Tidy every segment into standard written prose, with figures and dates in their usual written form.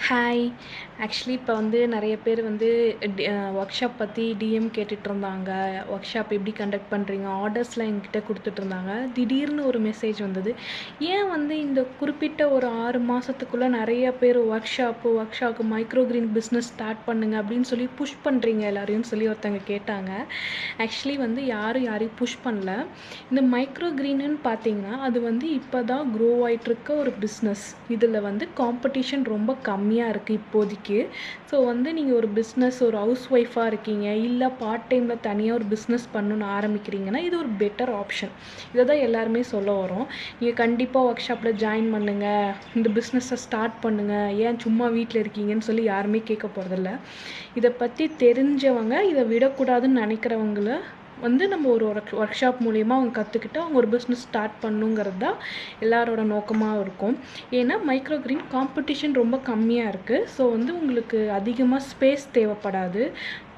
Hi. Actually இப்போ வந்து நிறைய பேர் வந்து ஒர்க் ஷாப் பற்றி டிஎம் கேட்டுட்ருந்தாங்க. ஒர்க் ஷாப் எப்படி கண்டக்ட் பண்ணுறீங்க, ஆர்டர்ஸ்லாம் என்கிட்ட கொடுத்துட்ருந்தாங்க. திடீர்னு ஒரு மெசேஜ் வந்தது. ஏன் வந்து இந்த குறிப்பிட்ட ஒரு 6 மாதத்துக்குள்ளே நிறைய பேர் work shop micro green business start பண்ணுங்க அப்படின்னு சொல்லி புஷ் பண்ணுறீங்க எல்லாரையும் சொல்லி ஒருத்தங்க கேட்டாங்க. ஆக்சுவலி வந்து யாரையும் புஷ் பண்ணல. இந்த மைக்ரோ கிரீனுன்னு பார்த்தீங்கன்னா அது வந்து இப்போ தான் க்ரோ ஆகிட்டுருக்க ஒரு பிஸ்னஸ். இதில் வந்து காம்படிஷன் ரொம்ப கம்மியாக இருக்குது இப்போதைக்கு. ஸோ வந்து நீங்கள் ஒரு பிஸ்னஸ், ஒரு ஹவுஸ் ஒய்ஃபாக இருக்கீங்க, இல்லை பார்ட் டைமில் தனியாக ஒரு பிஸ்னஸ் பண்ணணுன்னு ஆரம்பிக்கிறீங்கன்னா இது ஒரு பெட்டர் ஆப்ஷன். இதை தான் எல்லாருமே சொல்ல வரோம். நீங்கள் கண்டிப்பாக ஒர்க் ஷாப்பில் ஜாயின் பண்ணுங்கள், இந்த பிஸ்னஸை ஸ்டார்ட் பண்ணுங்கள், ஏன் சும்மா வீட்டில் இருக்கீங்கன்னு சொல்லி யாருமே கேட்க போகிறதில்ல. இதை பற்றி தெரிஞ்சவங்க இதை விடக்கூடாதுன்னு நினைக்கிறவங்கள வந்து நம்ம ஒரு ஒர்க் ஷாப் மூலிமா அவங்க கற்றுக்கிட்டு அவங்க ஒரு பிஸ்னஸ் ஸ்டார்ட் பண்ணுங்கிறது தான் எல்லாரோட நோக்கமாக இருக்கும். ஏன்னா மைக்ரோ கிரீன் காம்படிஷன் ரொம்ப கம்மியாக இருக்குது. ஸோ வந்து உங்களுக்கு அதிகமாக ஸ்பேஸ் தேவைப்படாது,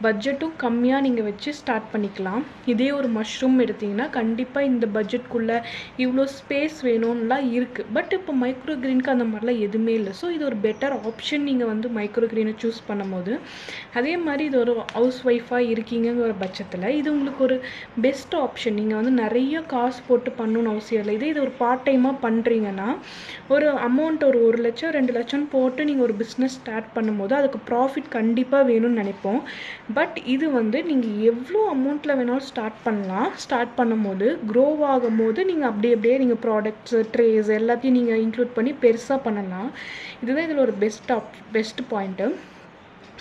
பட்ஜெட்டும் கம்மியாக நீங்கள் வச்சு ஸ்டார்ட் பண்ணிக்கலாம். இதே ஒரு மஷ்ரூம் எடுத்திங்கன்னா கண்டிப்பாக இந்த பட்ஜெட்குள்ளே இவ்வளோ ஸ்பேஸ் வேணும்லாம் இருக்குது. பட் இப்போ மைக்ரோ கிரீனுக்கு அந்த மாதிரிலாம் எதுவுமே இல்லை. ஸோ இது ஒரு பெட்டர் ஆப்ஷன் நீங்கள் வந்து மைக்ரோ கிரீனை சூஸ் பண்ணும்போது. அதே மாதிரி இது ஒரு ஹவுஸ் ஒய்ஃபாக இருக்கீங்கிற பட்சத்தில் இது உங்களுக்கு ஒரு பெஸ்ட் ஆப்ஷன். நீங்கள் வந்து நிறைய காசு போட்டு பண்ணணும்னு அவசியம் இல்லை. இது ஒரு பார்ட் டைமாக பண்ணுறீங்கன்னா ஒரு அமௌண்ட் ஒரு 1 லட்சம் 2 லட்சம் போட்டு நீங்கள் ஒரு பிஸ்னஸ் ஸ்டார்ட் பண்ணும்போது அதுக்கு ப்ராஃபிட் கண்டிப்பாக வேணும்னு நினைப்போம். பட் இது வந்து நீங்கள் எவ்வளோ அமௌண்ட்டில் வேணாலும் ஸ்டார்ட் பண்ணலாம். ஸ்டார்ட் பண்ணும்போது க்ரோ ஆகும் போது நீங்கள் அப்படியே நீங்கள் ப்ராடக்ட்ஸு, ட்ரேஸ் எல்லாத்தையும் நீங்கள் இன்க்ளூட் பண்ணி பெருசாக பண்ணலாம். இதுதான் இதில் ஒரு பெஸ்ட் பாயிண்ட்டு.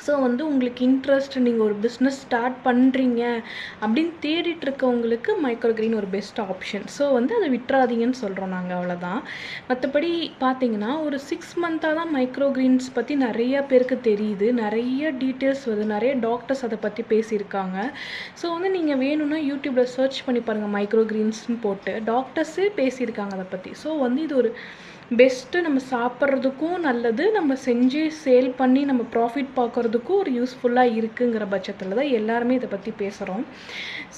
ஸோ வந்து உங்களுக்கு இன்ட்ரெஸ்ட், நீங்கள் ஒரு பிஸ்னஸ் ஸ்டார்ட் பண்ணுறீங்க அப்படின்னு தேடிட்டுருக்கவங்களுக்கு மைக்ரோ கிரீன் ஒரு பெஸ்ட் ஆப்ஷன். ஸோ வந்து அதை விட்டுறாதீங்கன்னு சொல்கிறோம் நாங்கள், அவ்வளோதான். மற்றபடி பார்த்தீங்கன்னா ஒரு 6 மந்த்தாக தான் மைக்ரோ கிரீன்ஸ் பற்றி நிறைய பேருக்கு தெரியுது, நிறைய டீட்டெயில்ஸ் வருது, நிறைய டாக்டர்ஸ் அதை பற்றி பேசியிருக்காங்க. ஸோ வந்து நீங்கள் வேணும்னா யூடியூப்பில் சர்ச் பண்ணி பாருங்கள், மைக்ரோ கிரீன்ஸ்னு போட்டு டாக்டர்ஸே பேசியிருக்காங்க அதை பற்றி. ஸோ வந்து இது ஒரு பெஸ்ட்டு. நம்ம சாப்பிட்றதுக்கும் நல்லது, நம்ம செஞ்சு சேல் பண்ணி நம்ம ப்ராஃபிட் பார்க்குறதுக்கும் ஒரு யூஸ்ஃபுல்லாக இருக்குங்கிற பட்சத்தில் தான் எல்லாருமே இதை பற்றி பேசுகிறோம்.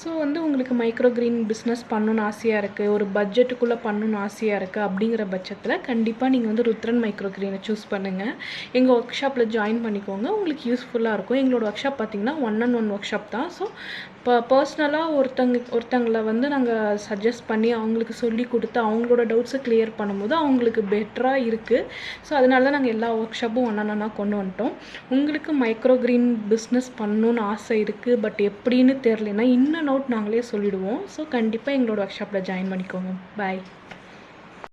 ஸோ வந்து உங்களுக்கு மைக்ரோ கிரீன் பிஸ்னஸ் பண்ணணுன்னு ஆசையாக இருக்குது, ஒரு பட்ஜெட்டுக்குள்ளே பண்ணணுன்னு ஆசையாக இருக்குது அப்படிங்கிற பட்சத்தில் கண்டிப்பாக நீங்கள் வந்து ருத்ரன் மைக்ரோ கிரீனை சூஸ் பண்ணுங்கள். எங்கள் ஒர்க் ஷாப்பில் ஜாயின் பண்ணிக்கோங்க, உங்களுக்கு யூஸ்ஃபுல்லாக இருக்கும். எங்களோட ஒர்க் ஷாப் பார்த்திங்கன்னா 1-on-1 ஒர்க் ஷாப் தான். ஸோ இப்போ பர்சனலாக ஒருத்தங்களை வந்து நாங்கள் சஜஸ்ட் பண்ணி அவங்களுக்கு சொல்லி கொடுத்து அவங்களோட டவுட்ஸை கிளியர் பண்ணும்போது அவங்களுக்கு பெட்டராக இருக்குது. ஸோ அதனால தான் நாங்கள் எல்லா ஒர்க் ஷாப்பும் 1-on-1 கொண்டு வந்துட்டோம். உங்களுக்கு மைக்ரோ கிரீன் பிஸ்னஸ் பண்ணணுன்னு ஆசை இருக்குது, பட் எப்படின்னு தெரிலனா இன் அண்ட் அவுட் நாங்களே சொல்லிவிடுவோம். ஸோ கண்டிப்பாக எங்களோட ஒர்க் ஷாப்பில் ஜாயின் பண்ணிக்கோங்க. பாய்.